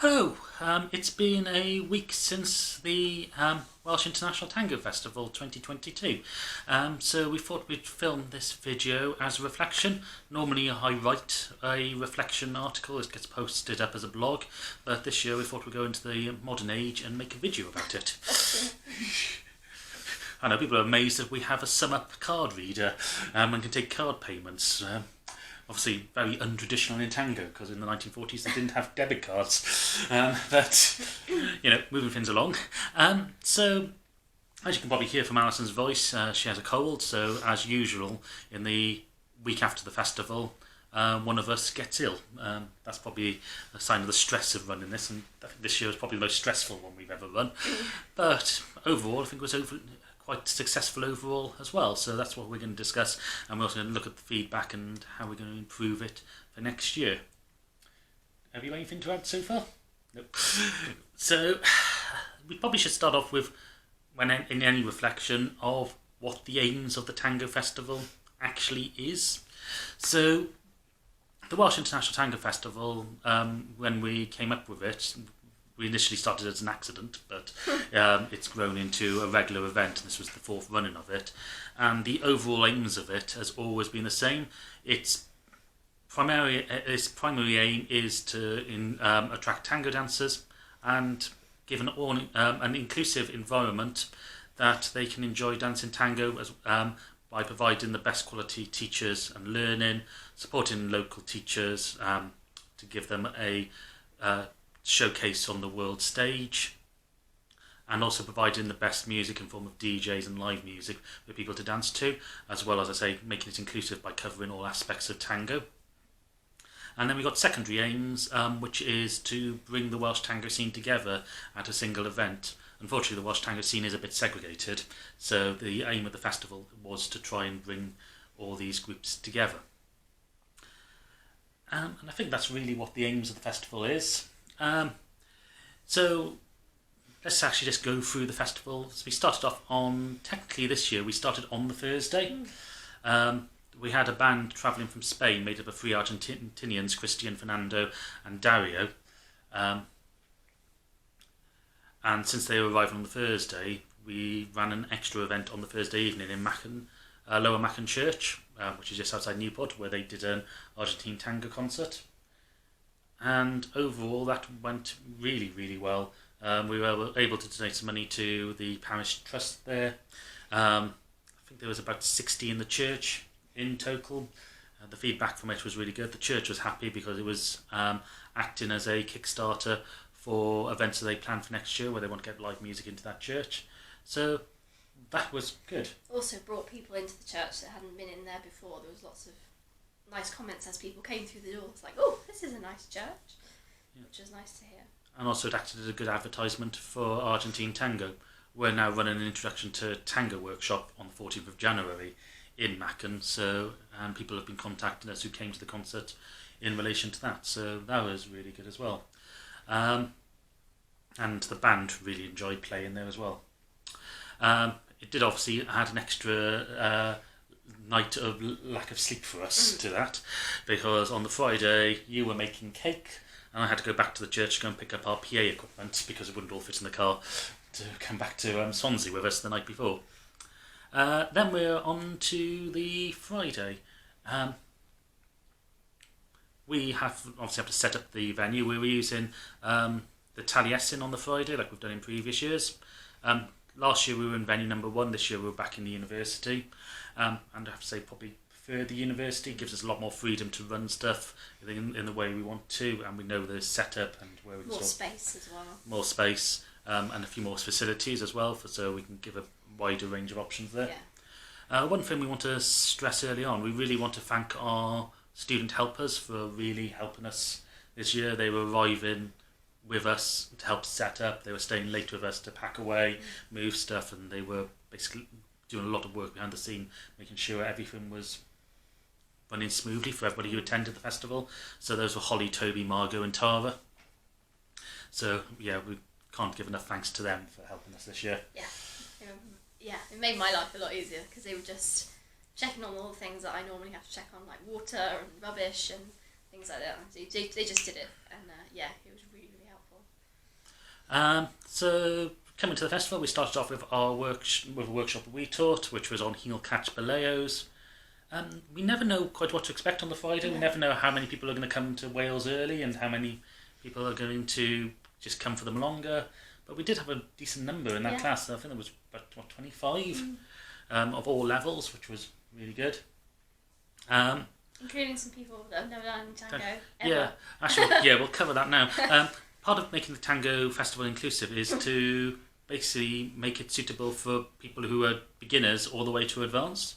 Hello, it's been a week since the Welsh International Tango Festival 2022. So we thought we'd film this video as a reflection. Normally I write a reflection article, it gets posted up as a blog, but this year we thought we'd go into the modern age and make a video about it. I know people are amazed that we have a sum-up card reader and can take card payments. Obviously very untraditional in tango, because in the 1940s they didn't have debit cards. But, moving things along. So, as you can probably hear from Alison's voice, she has a cold, so as usual, in the week after the festival, one of us gets ill. That's probably a sign of the stress of running this, and I think this year was probably the most stressful one we've ever run. But overall, I think it was quite successful overall as well, so that's what we're going to discuss, and we're also going to look at the feedback and how we're going to improve it for next year. Have you anything to add so far? Nope. So we probably should start off with, when in any reflection, of what the aims of the Tango Festival actually is. So the Welsh International Tango Festival, when we came up with it, we initially started as an accident, but it's grown into a regular event, and this was the fourth running of it. And the overall aims of it has always been the same. Its primary aim is to attract tango dancers and give an inclusive environment that they can enjoy dancing tango by providing the best quality teachers and learning, supporting local teachers to give them a showcase on the world stage, and also providing the best music in form of DJs and live music for people to dance to, as well as, I say, making it inclusive by covering all aspects of tango. And then we've got secondary aims, which is to bring the Welsh tango scene together at a single event. Unfortunately, the Welsh tango scene is a bit segregated, so the aim of the festival was to try and bring all these groups together. And I think that's really what the aims of the festival is. So let's actually just go through the festival. So we started off technically this year, we started on the Thursday. We had a band travelling from Spain made up of three Argentinians, Christian, Fernando and Dario. And since they arrived on the Thursday, we ran an extra event on the Thursday evening in Lower Machen Church, which is just outside Newport, where they did an Argentine tango concert. And overall that went really, really well. We were able to donate some money to the parish trust there. I think there was about 60 in the church in total. The feedback from it was really good. The church was happy because it was acting as a Kickstarter for events that they plan for next year, where they want to get live music into that church. So that was good. Also brought people into the church that hadn't been in there before. There was lots of nice comments as people came through the doors, like, oh, this is a nice church, which was nice to hear. And also it acted as a good advertisement for Argentine tango. We're now running an introduction to tango workshop on the 14th of January in Machen, and people have been contacting us who came to the concert in relation to that, so that was really good as well. And the band really enjoyed playing there as well. It did obviously add an extra night of lack of sleep for us to that, because on the Friday you were making cake and I had to go back to the church to go and pick up our PA equipment because it wouldn't all fit in the car to come back to Swansea with us the night before. Then we're on to the Friday. We obviously have to set up the venue. We were using the Taliesin on the Friday like we've done in previous years. Last year we were in venue number 1, this year we were back in the university. And I have to say probably prefer the university. It gives us a lot more freedom to run stuff in the way we want to, and we know the setup and where we can more space as well. More space, and a few more facilities as well, so we can give a wider range of options there. Yeah. One thing we want to stress early on, we really want to thank our student helpers for really helping us this year. They were arriving with us to help set up, they were staying late with us to pack away, move stuff, and they were basically doing a lot of work behind the scene, making sure everything was running smoothly for everybody who attended the festival. So those were Holly, Toby, Margot and Tara. So yeah, we can't give enough thanks to them for helping us this year. Yeah, it made my life a lot easier because they were just checking on all the things that I normally have to check on, like water and rubbish and things like that. So they just did it, and it was really, really helpful. So coming to the festival, we started off with our with a workshop we taught, which was on heel catch balaos. We never know quite what to expect on the Friday. We never know how many people are going to come to Wales early and how many people are going to just come for them longer. But we did have a decent number in that class. I think there was about 25 of all levels, which was really good. Including some people that have never done tango ever. Yeah, actually, we'll cover that now. Part of making the Tango Festival inclusive is to basically make it suitable for people who are beginners all the way to advanced.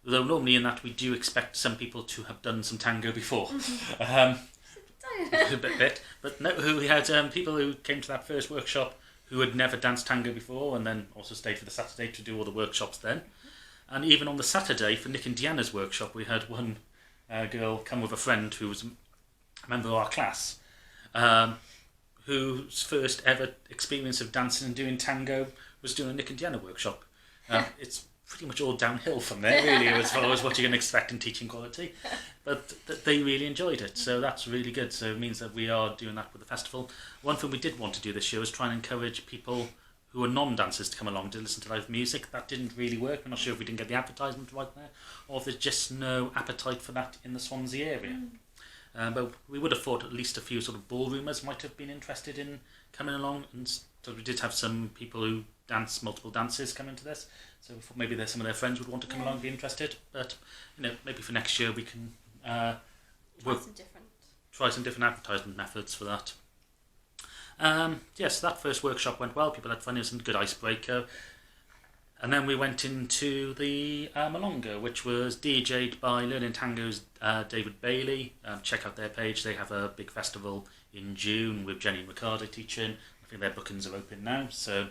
Though normally in that we do expect some people to have done some tango before. A bit. But no, we had people who came to that first workshop who had never danced tango before and then also stayed for the Saturday to do all the workshops then. And even on the Saturday for Nick and Deanna's workshop, we had one girl come with a friend who was a member of our class, whose first ever experience of dancing and doing tango was doing a Nick and Deanna workshop. It's pretty much all downhill from there, really, as far as what you can expect in teaching quality. But they really enjoyed it, so that's really good. So it means that we are doing that with the festival. One thing we did want to do this year was try and encourage people who are non-dancers to come along to listen to live music. That didn't really work. I'm not sure if we didn't get the advertisement right there, or if there's just no appetite for that in the Swansea area. But we would have thought at least a few sort of ballroomers might have been interested in coming along, and so we did have some people who dance multiple dances come into this. So we thought maybe there's some of their friends would want to come along and be interested. But maybe for next year we can try some different advertisement methods for that. Yes, that first workshop went well. People had fun. It was a good icebreaker. And then we went into the Malonga, which was DJ'd by Learning Tango's David Bailey. Check out their page. They have a big festival in June with Jenny and Ricardo teaching. I think their bookings are open now. So,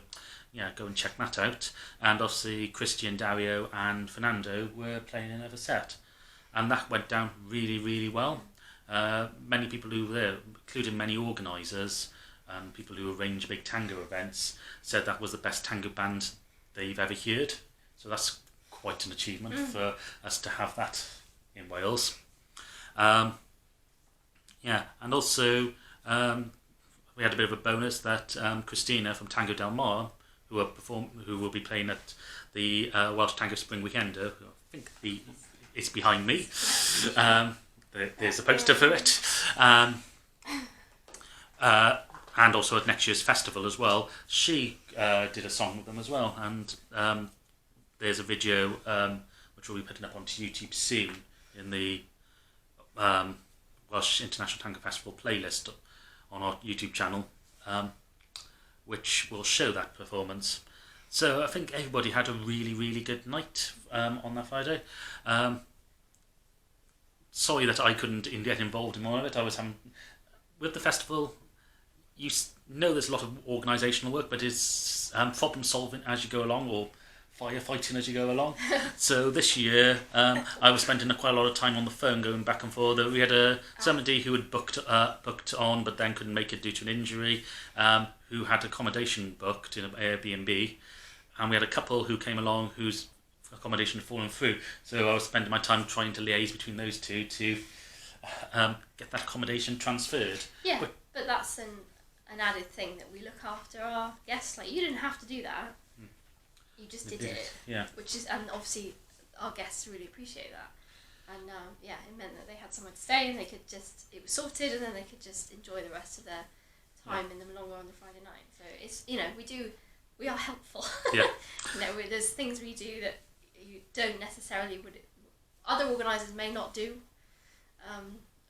go and check that out. And obviously, Christian, Dario and Fernando were playing another set. And that went down really, really well. Many people who were there, including many organisers, people who arrange big tango events, said that was the best tango band they've ever heard. So that's quite an achievement for us to have that in Wales. And also we had a bit of a bonus that Christina from Tango Del Mar, who will be playing at the Welsh Tango Spring Weekend. I think it's behind me. There's a poster for it. And also at next year's festival as well. She did a song with them as well, and there's a video which we'll be putting up onto YouTube soon in the Welsh International Tango Festival playlist on our YouTube channel, which will show that performance. So I think everybody had a really, really good night on that Friday. Sorry that I couldn't get involved in more of it. I was having with the festival. You know there's a lot of organisational work, but it's problem solving as you go along, or firefighting as you go along. So this year I was spending quite a lot of time on the phone going back and forth. We had somebody who had booked on but then couldn't make it due to an injury, who had accommodation booked in an Airbnb, and we had a couple who came along whose accommodation had fallen through. So I was spending my time trying to liaise between those two to get that accommodation transferred. Yeah, but that's an added thing that we look after our guests. Like, you didn't have to do that. You just did it. Yeah. And obviously our guests really appreciate that. And it meant that they had somewhere to stay and it was sorted, and then they could just enjoy the rest of their time in the Malonga on the Friday night. So it's, we are helpful. Yeah. There's things we do that you don't necessarily other organisers may not do,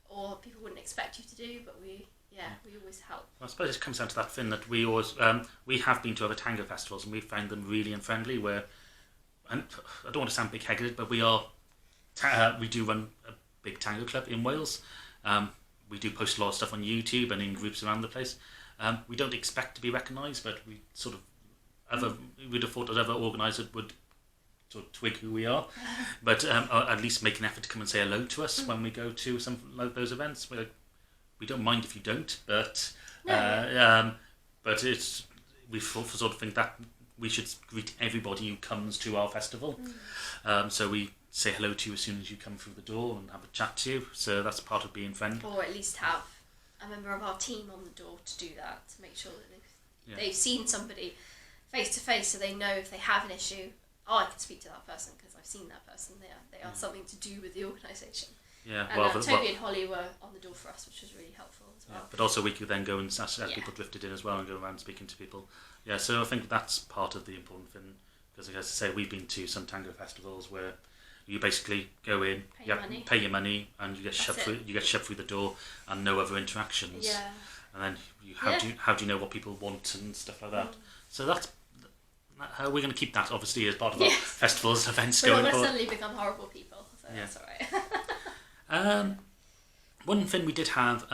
or people wouldn't expect you to do, but we always help. I suppose it comes down to that thing that we always we have been to other tango festivals and we found them really unfriendly. Where, and I don't want to sound big-headed, but we do run a big tango club in Wales. We do post a lot of stuff on YouTube and in groups around the place. We don't expect to be recognised, but we sort of we'd have thought that other organisers would sort of twig who we are, but at least make an effort to come and say hello to us when we go to some of those events. We don't mind if you don't, but we sort of think that we should greet everybody who comes to our festival. So we say hello to you as soon as you come through the door and have a chat to you. So that's part of being friendly. Or at least have a member of our team on the door to do that, to make sure that They've seen somebody face to face, so they know if they have an issue, I can speak to that person because I've seen that person. They are something to do with the organisation. Yeah, And Toby and Holly were on the door for us, which was really helpful as well. But also we could then go and as people drifted in as well and go around speaking to people. Yeah, so I think that's part of the important thing, because as I say, we've been to some tango festivals where you basically go in, pay your money, and you get shoved through the door, and no other interactions. Yeah. And then how do you know what people want and stuff like that? So that's how we're going to keep that, obviously, as part of our festivals events going forward. We're not going to suddenly become horrible people, so that's all right. One thing we did have,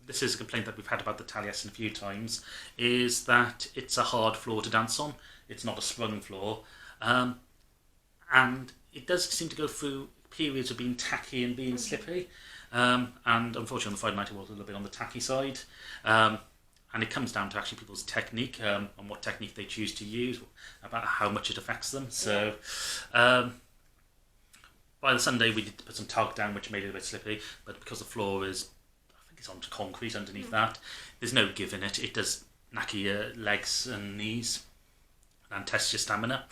this is a complaint that we've had about the Taliesin a few times, is that it's a hard floor to dance on. It's not a sprung floor. And it does seem to go through periods of being tacky and being slippery. And unfortunately on the Friday night it was a little bit on the tacky side. And it comes down to actually people's technique, and what technique they choose to use, about how much it affects them. So by the Sunday we did put some talc down, which made it a bit slippery, but because the floor is, I think it's onto concrete underneath that, there's no give in it. It does knacker your legs and knees and test your stamina.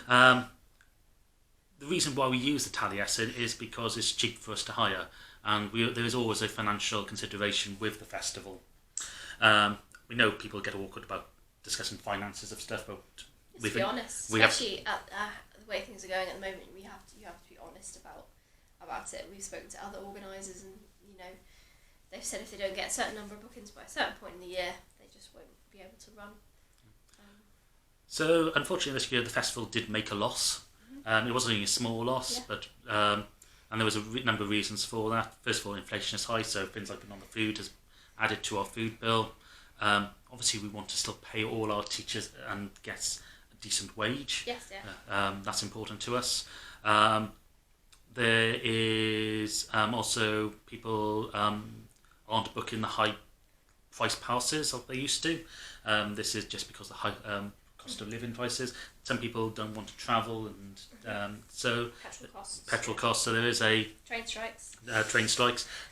The reason why we use the Taliesin is because it's cheap for us to hire, and there is always a financial consideration with the festival. We know people get awkward about discussing finances of stuff, but let's be honest, especially at the way things are going at the moment, you have to be honest about it. We've spoken to other organisers, and they've said if they don't get a certain number of bookings by a certain point in the year, they just won't be able to run. So unfortunately this year the festival did make a loss. It was only a small loss, but and there was a number of reasons for that. First of all, inflation is high, so things like on the food has added to our food bill. Obviously we want to still pay all our teachers and guests a decent wage. Yes, yeah. That's important to us. There is also people aren't booking the high price passes like they used to. This is just because of the high cost of living prices. Some people don't want to travel, and so petrol costs. So there is a train strikes.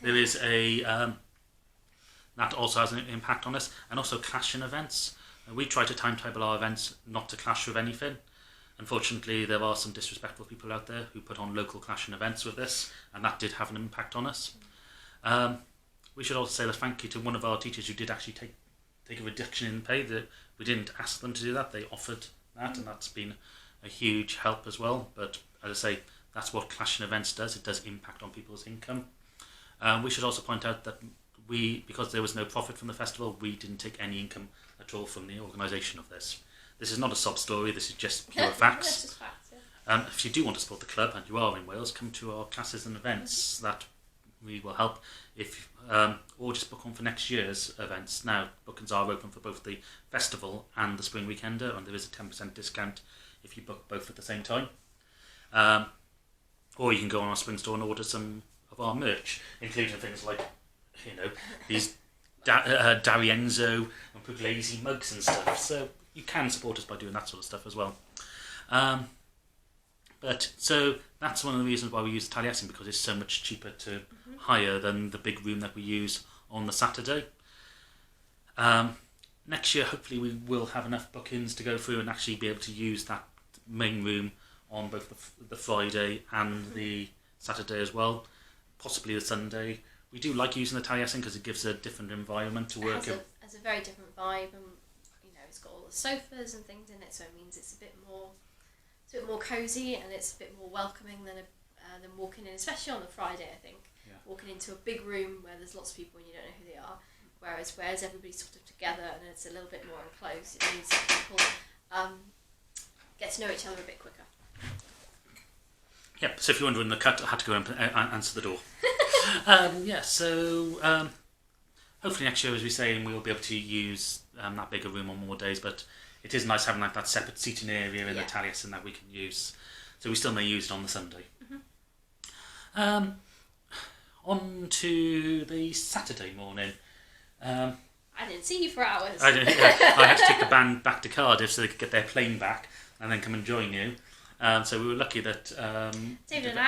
There is a that also has an impact on us, and also clashing events. We try to timetable our events not to clash with anything. Unfortunately, there are some disrespectful people out there who put on local clashing events with this, and that did have an impact on us. We should also say a thank you to one of our teachers who did actually take a reduction in pay. That we didn't ask them to do that; they offered that, and that's been a huge help as well. But as I say, that's what clashing events does. It does impact on people's income. We should also point out that because there was no profit from the festival, we didn't take any income at all from the organisation of this. This is not a sob story, this is just pure facts. That's just facts, yeah. If you do want to support the club and you are in Wales, come to our classes and events. That really will help. Or just book on for next year's events. Now, bookings are open for both the festival and the Spring Weekender, and there is a 10% discount if you book both at the same time. Or you can go on our Spring store and order some of our merch, including things like these D'Arienzo and Pugliese mugs and stuff. So you can support us by doing that sort of stuff as well. So that's one of the reasons why we use the Taliesin, because it's so much cheaper to hire than the big room that we use on the Saturday. Next year, hopefully, we will have enough bookings to go through and actually be able to use that main room on both the Friday and the Saturday as well, possibly the Sunday. We do like using the Taliesin because it gives a different environment to work in. It has a very different vibe, and it's got all the sofas and things in it, so it means it's a bit more cosy, and it's a bit more welcoming than walking in, especially on the Friday. I think walking into a big room where there's lots of people and you don't know who they are, whereas everybody's sort of together and it's a little bit more enclosed, it means that people get to know each other a bit quicker. Yep, so if you're wondering the cut, I had to go and answer the door. Hopefully next year, as we say, we'll be able to use that bigger room on more days, but it is nice having that separate seating area in the Taliesin that we can use. So we still may use it on the Sunday. On to the Saturday morning. I didn't see you for hours. I had to take the band back to Cardiff so they could get their plane back and then come and join you. So we were lucky that David and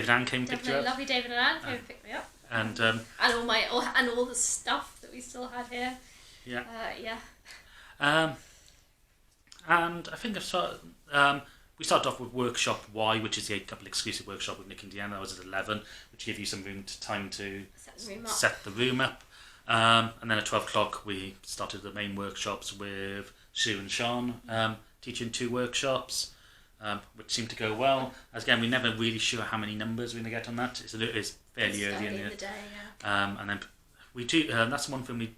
Anne came and picked you up. Lovely David and Anne came and picked me up. And all the stuff that we still had here. Um, and I think we started off with workshop Y, which is the 8-couple exclusive workshop with Nick and Deanna. That was at 11, which gave you some time to set the room up. And then at 12 o'clock we started the main workshops with Sue and Sean teaching 2 workshops, which seemed to go well. As again, we're never really sure how many numbers we're going to get on that. It's fairly early in the day, yeah. and then we do. That's one thing we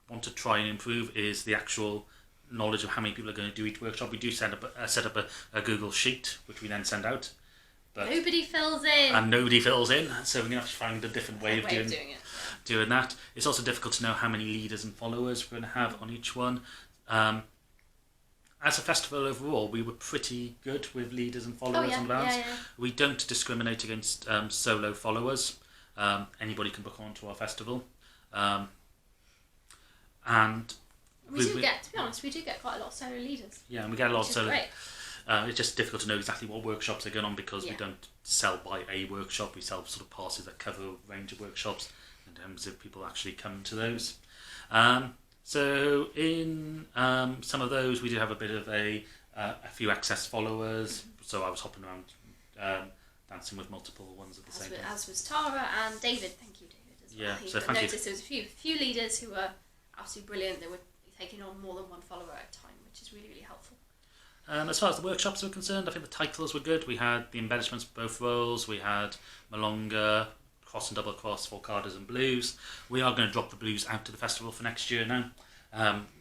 want to try and improve is the actual knowledge of how many people are going to do each workshop. We do set up a Google sheet which we then send out, but nobody fills in, and nobody fills in. So we're going to have to find a different way of doing it. Doing that. It's also difficult to know how many leaders and followers we're going to have on each one. As a festival overall, we were pretty good with leaders and followers on the bands. Yeah. We don't discriminate against solo followers. Anybody can book onto our festival. And we do get quite a lot of solo leaders. Yeah, and we get a lot of solo. Great. It's just difficult to know exactly what workshops are going on because we don't sell by a workshop. We sell sort of passes that cover a range of workshops in terms of people actually come to those. So in some of those, we did have a bit of a few excess followers. So I was hopping around dancing with multiple ones at the same time. As was Tara and David. Thank you, David, as well. Yeah, so thank you. Noticed there was a few leaders who were absolutely brilliant. They were taking on more than one follower at a time, which is really, really helpful. As far as the workshops were concerned, I think the titles were good. We had the embellishments for both roles. We had Malonga, cross and double cross, Volcadas and blues. We are going to drop the blues out to the festival for next year now.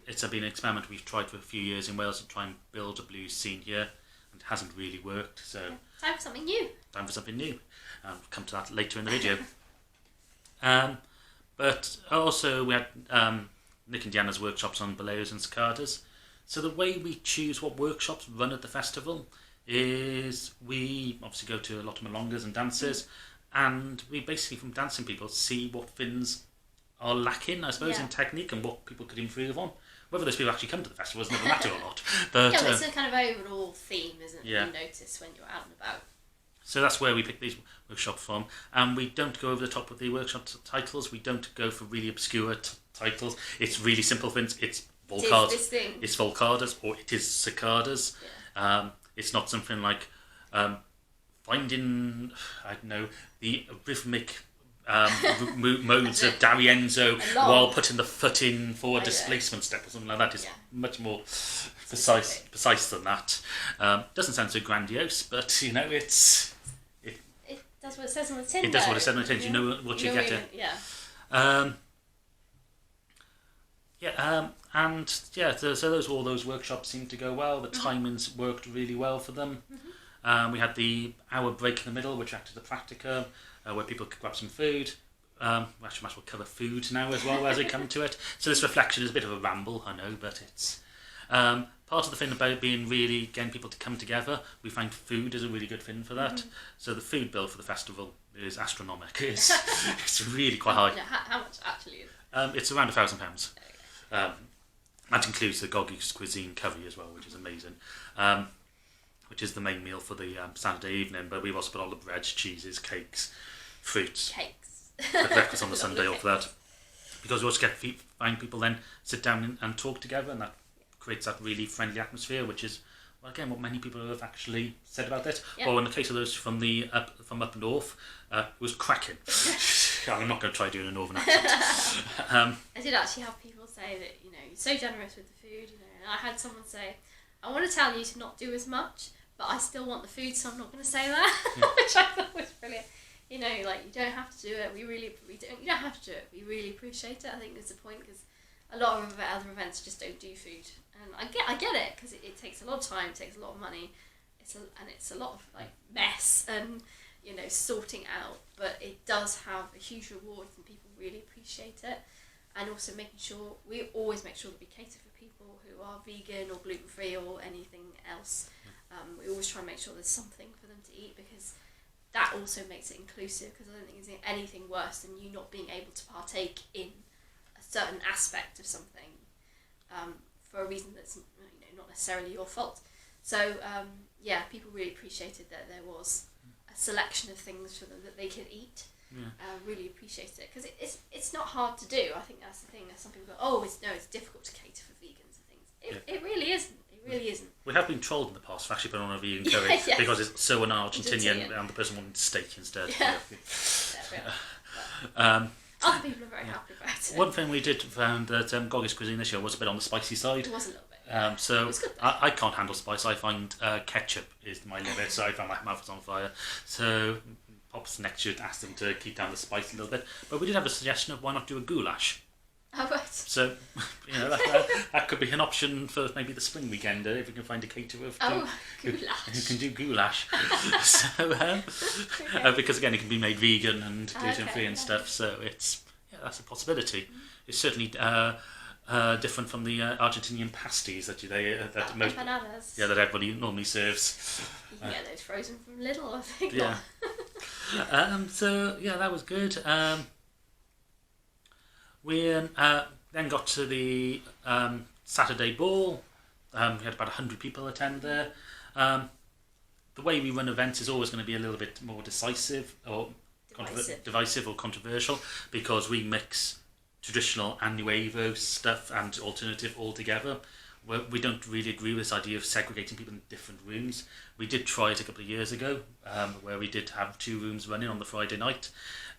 It's been an experiment we've tried for a few years in Wales to try and build a blues scene here, and it hasn't really worked. So time for something new. We'll come to that later in the video. But also we had Nick and Deanna's workshops on boleros and cicadas. So the way we choose what workshops run at the festival is we obviously go to a lot of milongas and dances, and we basically, from dancing people, see what things are lacking, I suppose, in technique and what people could improve on. Whether those people actually come to the festival doesn't matter a lot. But it's a kind of overall theme, isn't it? Yeah. You notice when you're out and about. So that's where we pick these workshops from. And we don't go over the top with the workshop titles. We don't go for really obscure titles. It's really simple things. It's Volcadas. It's Volcadas or it is cicadas. Yeah. It's not something like finding, I don't know, the rhythmic modes of D'Arienzo while putting the foot in for a displacement step or something like that. It's much more precise than that. Doesn't sound so grandiose, but you know, it does what it says on the tin. It does what it says on the tin. Yeah. You know what you're getting. So all those workshops seemed to go well. The timings worked really well for them. We had the hour break in the middle, which acted as a practicum, where people could grab some food. We actually might as well cover food now as well as we come to it. So this reflection is a bit of a ramble, I know, but it's part of the thing about being really getting people to come together. We find food is a really good thing for that. So the food bill for the festival is astronomical. It's really quite high. How much actually is it? It's around £1,000. That includes the Goggie's cuisine curry as well, which is amazing. Which is the main meal for the Saturday evening, but we've also put all the breads, cheeses, cakes, fruits. For breakfast on the Sunday off that. Because we also find people then sit down and talk together, and that creates that really friendly atmosphere, which is, well, again, what many people have actually said about this. Yep. Or in the case of those from up north, it was cracking. I'm not going to try doing a northern accent. I did actually have people say that, you're so generous with the food, and I had someone say, I want to tell you to not do as much, but I still want the food, so I'm not going to say that, which I thought was brilliant. You don't have to do it. You don't have to do it. We really appreciate it. I think there's a point, because a lot of other events just don't do food, and I get it, because it takes a lot of time, it takes a lot of money, it's a lot of mess and sorting out, but it does have a huge reward, and people really appreciate it. And also we always make sure that we cater for people who are vegan or gluten free or anything else. We always try and make sure there's something for them to eat, because that also makes it inclusive, because I don't think there's anything worse than you not being able to partake in a certain aspect of something for a reason that's not necessarily your fault. So people really appreciated that there was a selection of things for them that they could eat. Really appreciate it, because it's not hard to do. I think that's the thing. Some people go, it's difficult to cater for vegans and things. It really isn't. It really isn't. We have been trolled in the past for actually putting on a vegan curry Yes. because it's so un-Argentinian and the person wanted steak instead. Yeah. Other people are very happy about it. One thing we did found that Goggis cuisine this year was a bit on the spicy side. It was a little bit. So it was good, I can't handle spice. I find ketchup is my limit, so I found my mouth was on fire. So Pops next year asked them to keep down the spice a little bit. But we did have a suggestion of why not do a goulash. Oh, right. So, that could be an option for maybe the spring weekend if we can find a caterer who can do goulash. So, because again, it can be made vegan and gluten-free and stuff. So that's a possibility. It's certainly different from the Argentinian pasties that empanadas. that everybody normally serves. You can get those frozen from Lidl, I think. Yeah. So that was good. We then got to the Saturday ball. We had about 100 people attend there. The way we run events is always going to be a little bit more divisive or controversial because we mix traditional and New Wave stuff and alternative all together. We don't really agree with this idea of segregating people in different rooms. We did try it a couple of years ago, where we did have 2 rooms running on the Friday night,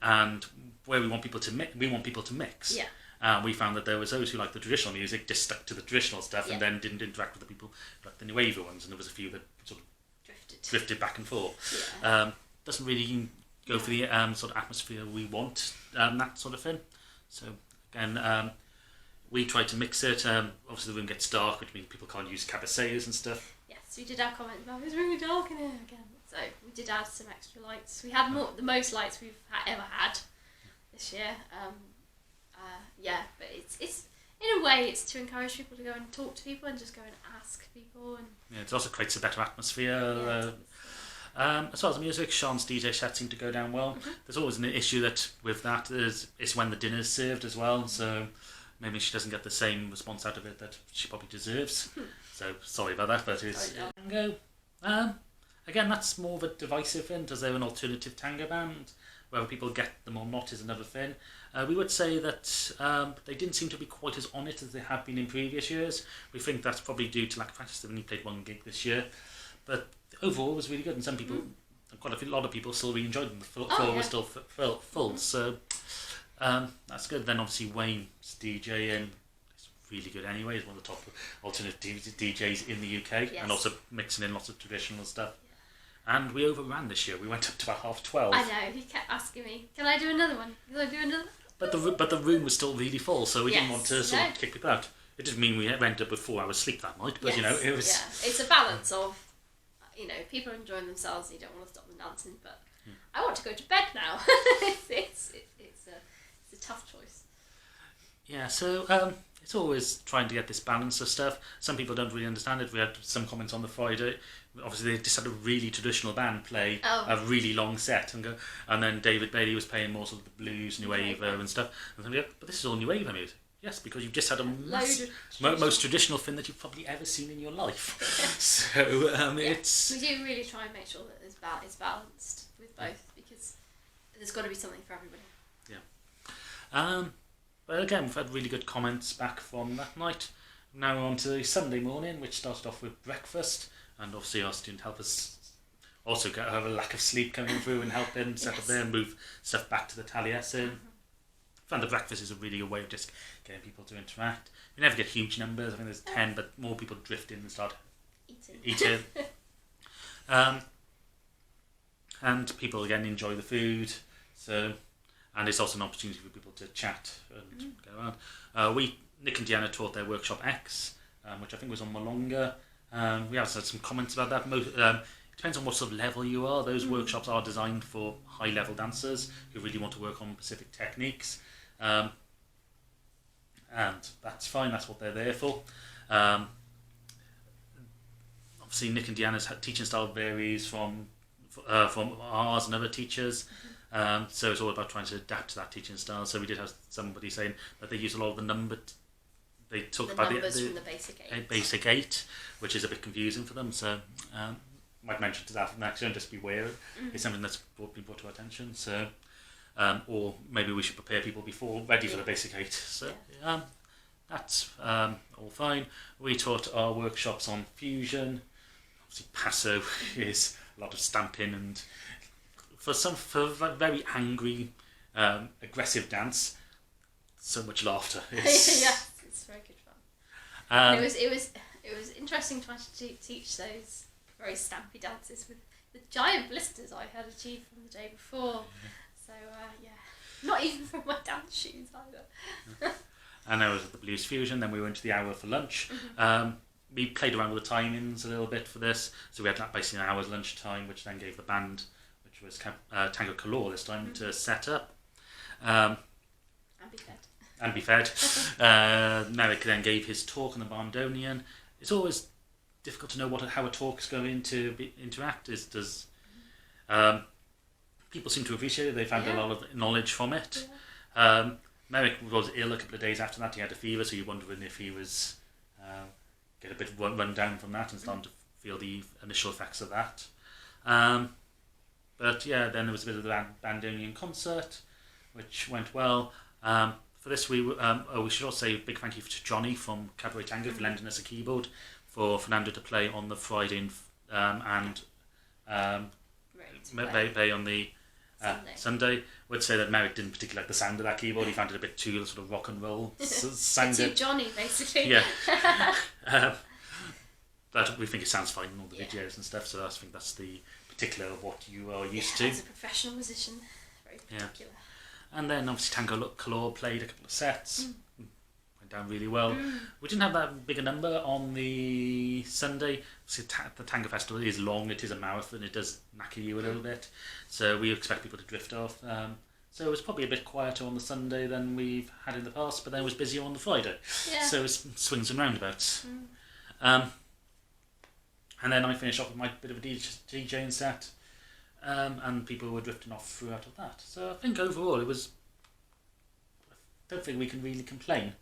and where we want people to mix. Yeah. We found that there was those who liked the traditional music, just stuck to the traditional stuff, and then didn't interact with the people who liked the New Wave ones, and there was a few that sort of drifted back and forth. Yeah. Doesn't really go for the sort of atmosphere we want, that sort of thing. So again, we tried to mix it. Obviously, the room gets dark, which means people can't use cabasayas and stuff. Yes, we did have comments about it's really dark in here again. So we did add some extra lights. We had the most lights we've ever had this year. But it's in a way it's to encourage people to go and talk to people and just go and ask people. And it also creates a better atmosphere. As far as the music, Sean's DJ set seemed to go down well. Mm-hmm. There's always an issue that with that is when the dinner's served as well. So maybe she doesn't get the same response out of it that she probably deserves. So sorry about that, but it's tango. Again, that's more of a divisive thing. Does there an alternative tango band? Whether people get them or not is another thing. We would say that they didn't seem to be quite as on it as they have been in previous years. We think that's probably due to lack of practice. They've only played 1 gig this year. But overall, it was really good. And some people, quite a lot of people still really enjoyed them. The floor was still full. So that's good. Then obviously Wayne's DJing is really good anyway. He's one of the top alternative DJs in the UK. Yes. And also mixing in lots of traditional stuff. And we overran this year. We went up to about 12:30. I know, he kept asking me, can I do another one? Can I do another? But the room was still really full, so we didn't want to sort of kick people out. It didn't mean we went up with 4 hours sleep that night, but it was... Yeah, it's a balance of, people are enjoying themselves and you don't want to stop them dancing, but I want to go to bed now. it's a tough choice. Yeah, so it's always trying to get this balance of stuff. Some people don't really understand it. We had some comments on the Friday. Obviously, they just had a really traditional band play a really long set, and then David Bailey was playing more sort of the blues, New Wave and stuff. And then, but this is all New Wave music. Yes, because you've just had a most traditional thing that you've probably ever seen in your life. So it's... We do really try and make sure that it's balanced with both, because there's got to be something for everybody. Yeah. But again, we've had really good comments back from that night. Now we're on to Sunday morning, which started off with breakfast, and obviously our student helpers also have a lack of sleep coming through and helping set up there and move stuff back to the Taliesin. I found the breakfast is a really good way of just getting people to interact. We never get huge numbers. I think there's 10, but more people drift in and start eating. And people again enjoy the food. So, and it's also an opportunity for people to chat and go around. Nick and Deanna taught their workshop X, which I think was on Malonga. We also had some comments about that. It depends on what sort of level you are. Those workshops are designed for high-level dancers who really want to work on specific techniques. And that's fine, that's what they're there for. Obviously, Nick and Deanna's teaching style varies from ours and other teachers. So it's all about trying to adapt to that teaching style. So we did have somebody saying that they use a lot of the number. They talk about numbers from the basic 8, which is a bit confusing for them. So might mention to that for next year and just be aware. It's something that's been brought to our attention. So or maybe we should prepare people ready for the basic 8. So that's all fine. We taught our workshops on fusion. Obviously, passo is a lot of stamping, and for very angry, aggressive dance, so much laughter. Yes, it's very good fun. And it was interesting to actually teach those very stampy dances with the giant blisters I had achieved from the day before. So not even from my dance shoes either. And I was at the Blues Fusion. Then we went to the hour for lunch. We played around with the timings a little bit for this, so we had that basically an hour's lunch time, which then gave the band, which was Tango Color this time, to set up. And be fed. And be fed. Merrick then gave his talk on the Bandonian. It's always difficult to know how a talk's going to interact. People seem to appreciate it. They found a lot of knowledge from it. Yeah. Merrick was ill a couple of days after that. He had a fever, so you're wondering if he was get a bit run down from that and starting to feel the initial effects of that. But yeah, then there was a bit of the Bandonian concert, which went well. For this, we should also say a big thank you to Johnny from Cabaret Tango for lending us a keyboard for Fernando to play on the Friday and Bay on the Sunday. Would say that Merrick didn't particularly like the sound of that keyboard. He found it a bit too sort of rock and roll sounded. Too Johnny, basically. Yeah. But we think it sounds fine in all the videos and stuff. So I think that's the particular of what you are used to. As a professional musician, very particular. Yeah. And then obviously Tango Color played a couple of sets. Went down really well. We didn't have that big a number on the Sunday. So the Tango Festival is long. It is a marathon. It does knacker you a little bit. So we expect people to drift off. So it was probably a bit quieter on the Sunday than we've had in the past, but then it was busier on the Friday. Yeah. So it was swings and roundabouts. And then I finished off with my bit of a DJing set. And people were drifting off throughout of that. So I think overall it was... I don't think we can really complain.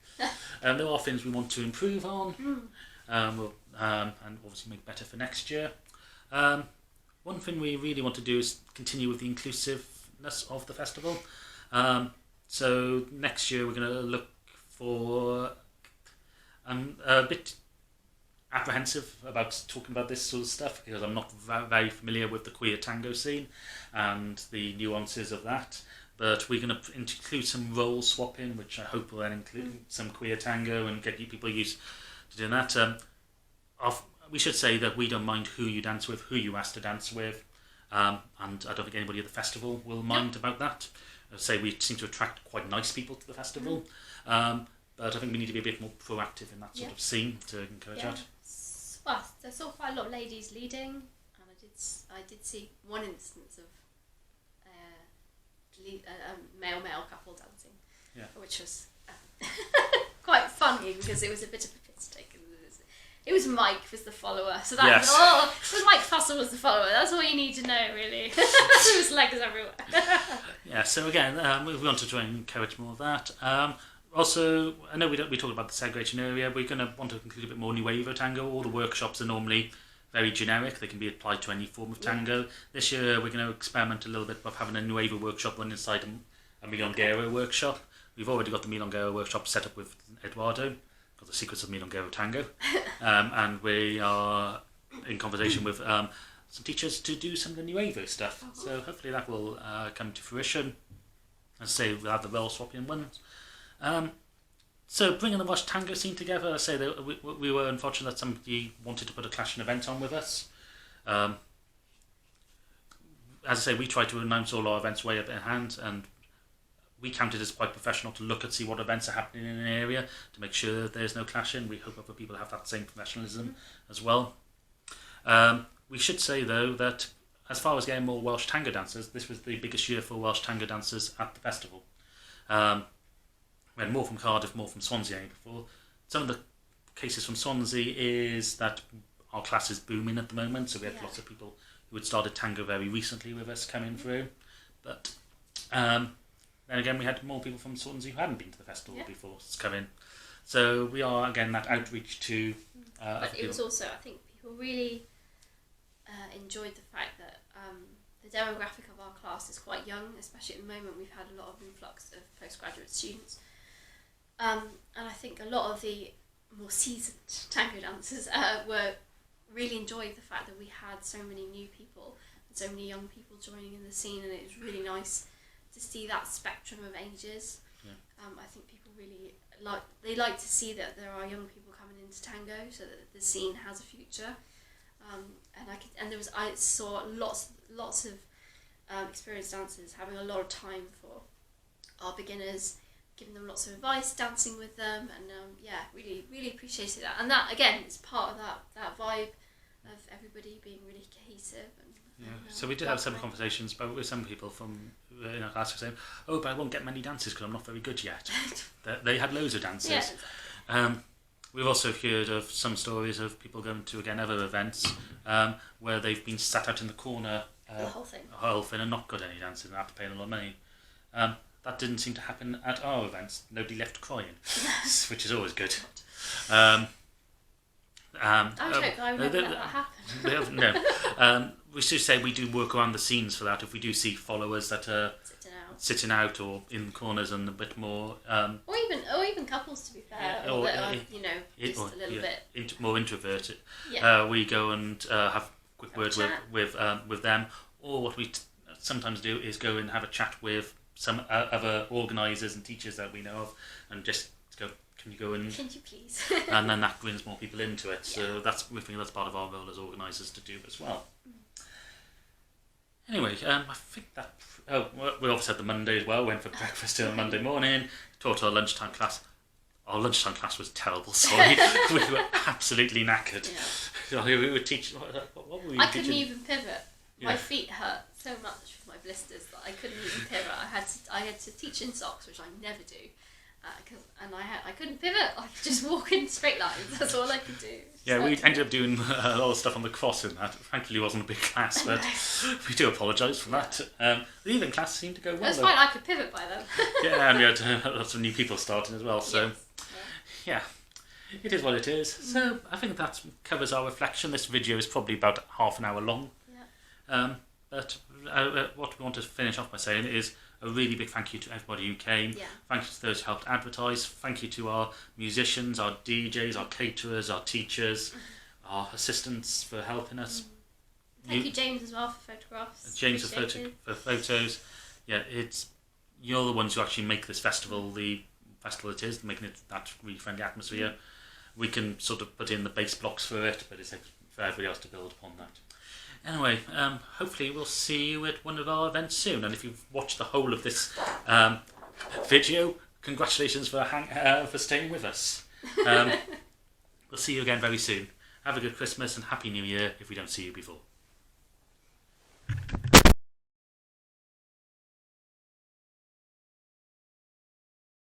There are things we want to improve on. And obviously make better for next year. One thing we really want to do is continue with the inclusiveness of the festival. So next year we're going to look for a bit apprehensive about talking about this sort of stuff because I'm not very familiar with the queer tango scene and the nuances of that. But we're going to include some role swapping, which I hope will then include some queer tango and get you people used to doing that. We should say that we don't mind who you dance with, who you ask to dance with, and I don't think anybody at the festival will mind about that. I say we seem to attract quite nice people to the festival, but I think we need to be a bit more proactive in that sort of scene to encourage that. Well, I saw quite a lot of ladies leading, and I did see one instance of a male couple dancing, which was quite funny because it was a bit of a piss take. It was Mike was the follower, so that it was Mike Fussell was the follower. That's all you need to know, really. There was legs everywhere. Yeah. So again, we want to try and encourage more of that. Also, I know we talked about the segregation area. We're going to want to include a bit more Nuevo Tango. All the workshops are normally very generic. They can be applied to any form of tango. This year, we're going to experiment a little bit by having a Nuevo workshop run inside a Milonguero workshop. We've already got the Milonguero workshop set up with Eduardo, got the secrets of Milonguero Tango. And we are in conversation with some teachers to do some of the Nuevo stuff. So hopefully that will come to fruition. As I say, we'll have the role swapping ones. So bringing the Welsh tango scene together, I say that we were unfortunate that somebody wanted to put a clashing event on with us. As I say, we try to announce all our events way up in hand, and we count it as quite professional to look and see what events are happening in an area to make sure that there's no clashing. We hope other people have that same professionalism as well. We should say though that as far as getting more Welsh tango dancers, this was the biggest year for Welsh tango dancers at the festival. We had more from Cardiff, more from Swansea before. Some of the cases from Swansea is that our class is booming at the moment, so we had lots of people who had started tango very recently with us coming through. But then again, we had more people from Swansea who hadn't been to the festival before come in. So we are, again, that outreach to but it was also, I think, people really enjoyed the fact that the demographic of our class is quite young, especially at the moment. We've had a lot of influx of postgraduate students. And I think a lot of the more seasoned tango dancers were really enjoyed the fact that we had so many new people and so many young people joining in the scene, and it was really nice to see that spectrum of ages. Yeah. I think people really like to see that there are young people coming into tango, so that the scene has a future. I saw lots of experienced dancers having a lot of time for our beginners, giving them lots of advice, dancing with them, and really appreciated that. And that again is part of that vibe of everybody being really cohesive. So we did have some conversations with some people from in our class who were saying, "Oh, but I won't get many dances because I'm not very good yet." They had loads of dances. Yeah, exactly. We've also heard of some stories of people going to other events where they've been sat out in the corner The whole thing, and not got any dancing and after paying a lot of money. That didn't seem to happen at our events. Nobody left crying, which is always good. I would never let that happen. No. We should say we do work around the scenes for that. If we do see followers that are sitting out or in corners and a bit more, or even couples, to be fair, or that are just a little bit more introverted, we go and have a quick word with them. Or what we sometimes do is go and have a chat with some other organisers and teachers that we know of, and just go, can you go and... Can you please? And then that brings more people into it. So we think that's part of our role as organisers to do as well. Anyway, I think that... we obviously had the Monday as well. Went for breakfast on Monday morning. Taught our lunchtime class. Our lunchtime class was terrible, sorry. We were absolutely knackered. Yeah. We would teach... What were we I teaching? couldn't even pivot. My feet hurt so much with my blisters that I couldn't even pivot. I had to teach in socks, which I never do, I couldn't pivot. I could just walk in straight lines. That's all I could do. Yeah, we ended up doing a lot of stuff on the cross in that. Thankfully, it wasn't a big class, but we do apologise for that. The evening class seemed to go well. It was fine. I could pivot by then. Yeah, and we had lots of new people starting as well. So, yeah, it is what it is. So I think that covers our reflection. This video is probably about half an hour long. But what we want to finish off by saying is a really big thank you to everybody who came. Thank you to those who helped advertise. Thank you to our musicians, our DJs, our caterers, our teachers, our assistants for helping us. Thank you, James, as well, for photographs. James for photos. Yeah, you're the ones who actually make this festival the festival it is, making it that really friendly atmosphere. We can sort of put in the base blocks for it, but it's for everybody else to build upon that. Anyway, hopefully we'll see you at one of our events soon. And if you've watched the whole of this video, congratulations for staying with us. We'll see you again very soon. Have a good Christmas and Happy New Year if we don't see you before.